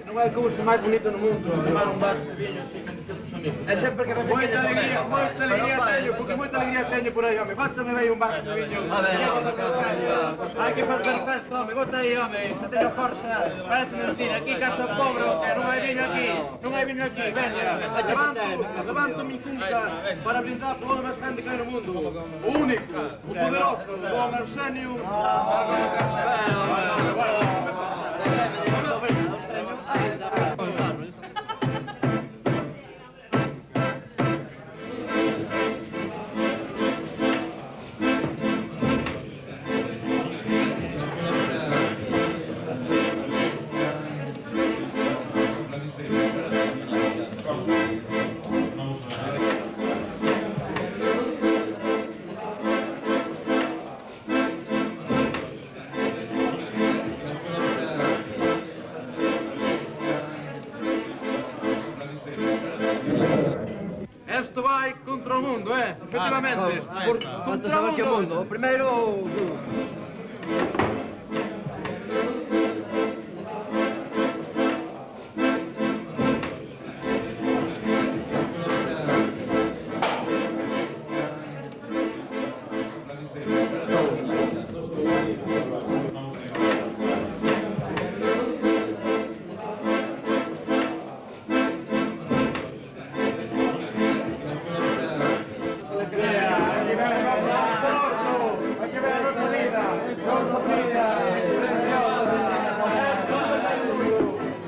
Non hai cousa máis bonita no mundo, tomar un vaso de viño así con os amigos. É sempre que vas aquí de Moita alegría teño, porque moita alegría teño por aí, home. Bátame aí un vaso de viño. A ver, hai que facer festa, home. Bota aí, home. Se teño forza. Parece mentira. Aquí casa pobre, que non hai viño aquí. Non hai viño aquí, veña. Levanto mi cunca para brindar polo máis grande que hai no mundo. O único, o poderoso, o Arsenio. Esto vai contra o mundo, efectivamente. Falta saber que o mundo. O primeiro...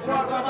Guarda,